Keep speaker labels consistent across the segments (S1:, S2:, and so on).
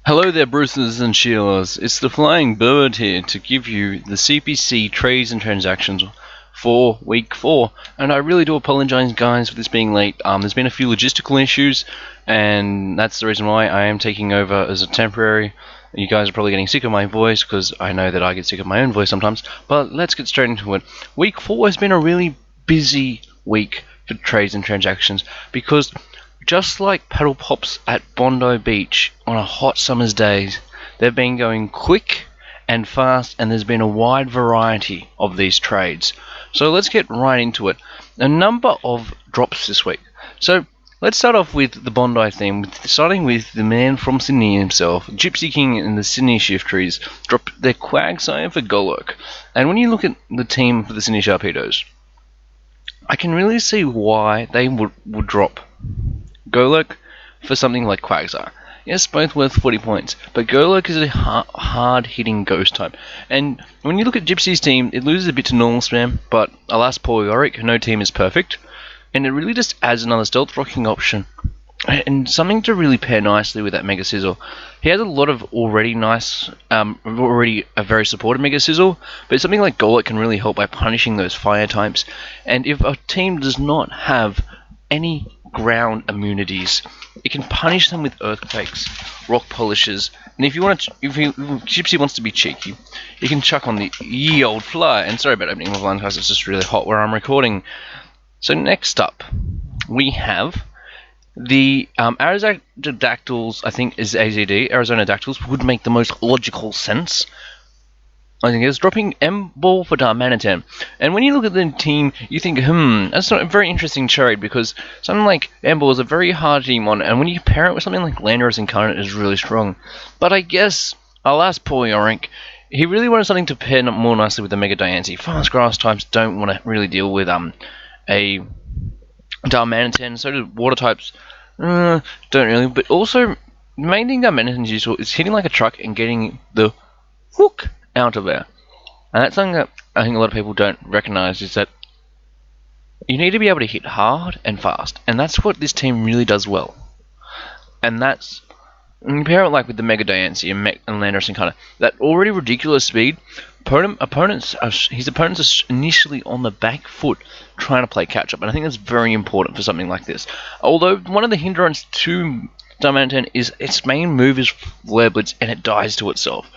S1: Hello there, Brucers and Sheilas. It's the Flying Bird here to give you the CPC trades and transactions for week 4. And I really do apologize, guys, for this being late. There's been a few logistical issues, and that's the reason why I am taking over as a temporary. You guys are probably getting sick of my voice, because I know that I get sick of my own voice sometimes. But let's get straight into it. Week 4 has been a really busy week for trades and transactions, because just like paddle pops at Bondi Beach on a hot summer's day, they've been going quick and fast, and there's been a wide variety of these trades. So let's get right into it. A number of drops this week. So let's start off with the Bondi theme, starting with the man from Sydney himself. Gypsy King and the Sydney Shifteries dropped their Quagsire for Golurk. And when you look at the team for the Sydney Sharpedos, I can really see why they would drop Golurk for something like Quagsire. Yes, both worth 40 points, but Golurk is a hard-hitting ghost type. And when you look at Gypsy's team, it loses a bit to normal spam, but alas poor Yorick, no team is perfect. And it really just adds another stealth rocking option, and something to really pair nicely with that Mega Sizzle. He has a lot of already a very supported Mega Sizzle, but something like Golurk can really help by punishing those fire types. And if a team does not have any ground immunities, it can punish them with earthquakes, rock polishes, and if Gypsy wants to be cheeky, you can chuck on the ye old fly. And sorry about opening my blind, guys, it's just really hot where I'm recording. So next up, we have the Arizodactyls. I think is AZD. Arizona Dactyls would make the most logical sense. I think it's dropping M-Ball for Darmanitan. And when you look at the team, you think, that's not a very interesting trade, because something like M-Ball is a very hard team on, and when you pair it with something like Landorus Incarnate, is really strong. But I guess, alas poor Yorick, he really wanted something to pair more nicely with the Mega Diancie. Fast grass types don't want to really deal with a Darmanitan, so do water types, don't really. But also, the main thing Darmanitan is useful is hitting like a truck and getting the hook out of there. And that's something that I think a lot of people don't recognize, is that you need to be able to hit hard and fast, and that's what this team really does well. And that's, when you pair it like with the Mega Diancie and Landorus Incarnate, that already ridiculous speed, his opponents are initially on the back foot trying to play catch up, and I think that's very important for something like this. Although one of the hindrances to Darmanitan is its main move is Flare Blitz, and it dies to itself.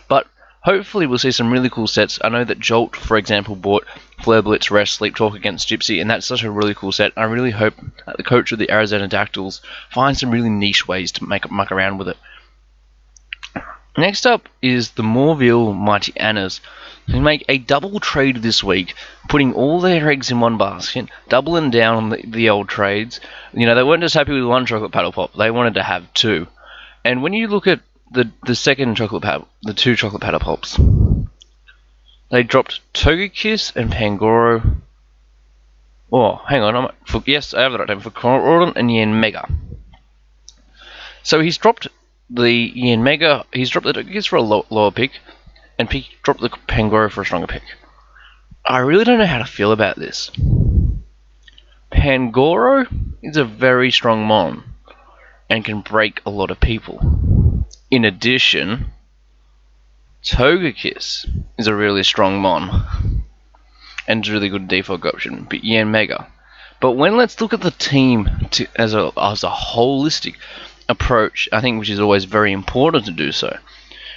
S1: But hopefully we'll see some really cool sets. I know that Jolt, for example, bought Flare Blitz, Rest, Sleep Talk against Gypsy, and that's such a really cool set. I really hope that the coach of the Arizona Dactyls finds some really niche ways to muck around with it. Next up is the Morville Mighty Annas, who make a double trade this week, putting all their eggs in one basket, doubling down on the old trades. You know, they weren't just happy with one chocolate paddle pop, they wanted to have two. And when you look at the second chocolate paddle, the two chocolate paddle pops, they dropped Togekiss and Pangoro. Oh, hang on, yes, I have the right name, for Corodon and Yen Mega. So he's dropped the Yen Mega, he's dropped the Togekiss for a lower pick, and dropped the Pangoro for a stronger pick. I really don't know how to feel about this. Pangoro is a very strong mon, and can break a lot of people. In addition, Togekiss is a really strong mon, and a really good default option, but Yen Mega. But let's look at the team as a holistic approach, I think, which is always very important to do so.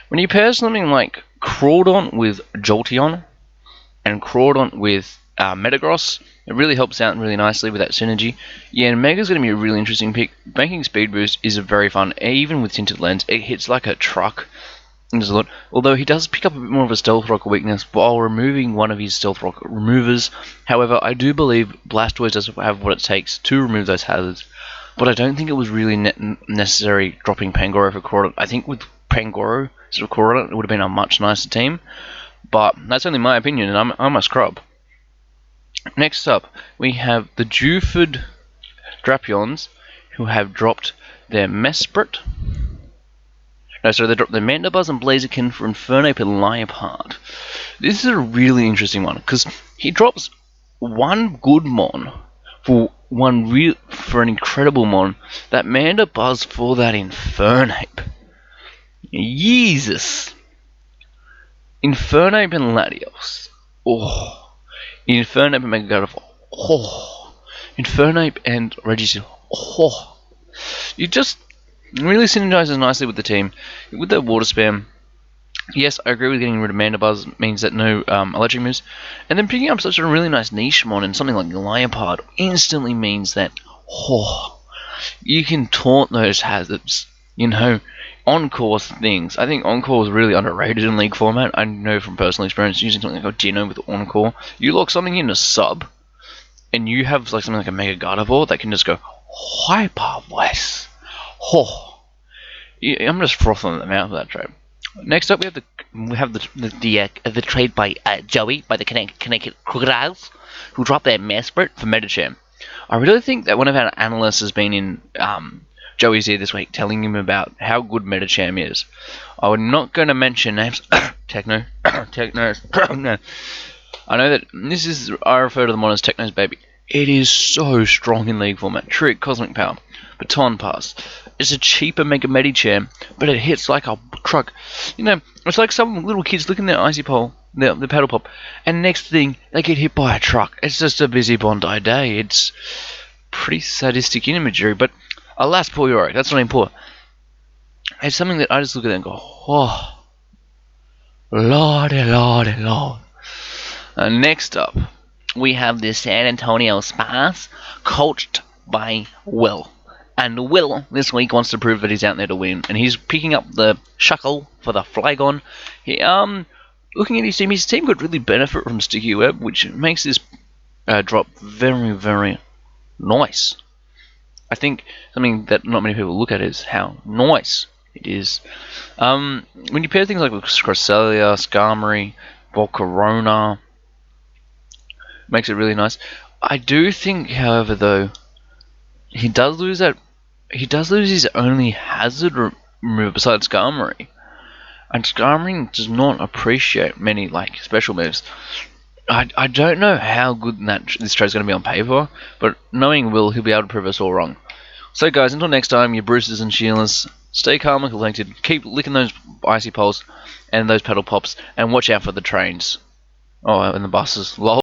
S1: When you pair something like Crawdon with Jolteon, and Crawdon with Metagross, it really helps out really nicely with that synergy. Yeah, and Mega's going to be a really interesting pick. Banking Speed Boost is a very fun, even with Tinted Lens, it hits like a truck. There's a lot, although he does pick up a bit more of a Stealth Rock weakness while removing one of his Stealth Rock removers. However, I do believe Blastoise does have what it takes to remove those hazards, but I don't think it was really necessary dropping Pangoro for Crawdon. I think with Pangoro instead of Crawdon, it would have been a much nicer team, but that's only my opinion, and I'm a scrub. Next up, we have the Juford Drapions, who have dropped their Mesprit. No, sorry, they dropped their Mandibuzz and Blaziken for Infernape and Liepard. This is a really interesting one, because he drops one good mon for an incredible mon, that Mandibuzz for that Infernape. Jesus. Inferno and Latios. Oh. Inferno and Mega God of War. Oh. Inferno and Regis. Oh. You just really synergizes nicely with the team. With the water spam. Yes, I agree with getting rid of Mana Buzz means that no electric moves. And then picking up such a really nice niche mon and something like Leopard instantly means that you can taunt those hazards. You know, Encore things. I think Encore is really underrated in League format. I know from personal experience using something like Dino with Encore. You lock something in a sub, and you have like something like a Mega Gardevoir that can just go Hyper Voice. I'm just frothing at the mouth of that trade. Next up, we have the trade by Joey by the Connecticut Crocodiles, who dropped their Mesprit for Medicham. I really think that one of our analysts has been in Joey's ear this week, telling him about how good Medicham is. I'm not going to mention names. Techno. No. I know that this is. I refer to them on as Techno's baby. It is so strong in League format. Trick, Cosmic Power, Baton Pass. It's a cheaper Mega Medicham, but it hits like a truck. You know, it's like some little kids looking at their icy pole, the paddle pop, and next thing they get hit by a truck. It's just a busy Bondi day. It's pretty sadistic imagery, but alas, poor Yorick. That's not even poor. It's something that I just look at it and go, oh, lordy, lordy, lord. Next up, we have the San Antonio Spurs, coached by Will. And Will, this week, wants to prove that he's out there to win. And he's picking up the Shuckle for the Flygon. Looking at his team could really benefit from Sticky Web, which makes this drop very, very nice. I think something that not many people look at is how nice it is. When you pair things like with Cresselia, Skarmory, Volcarona, makes it really nice. I do think, however, though, he does lose his only hazard move besides Skarmory. And Skarmory does not appreciate many like special moves. I don't know how good this trade's going to be on paper, but knowing Will, he'll be able to prove us all wrong. So guys, until next time, you Bruces and Sheilas, stay calm and collected, keep licking those icy poles and those pedal pops, and watch out for the trains. Oh, and the buses. Lol.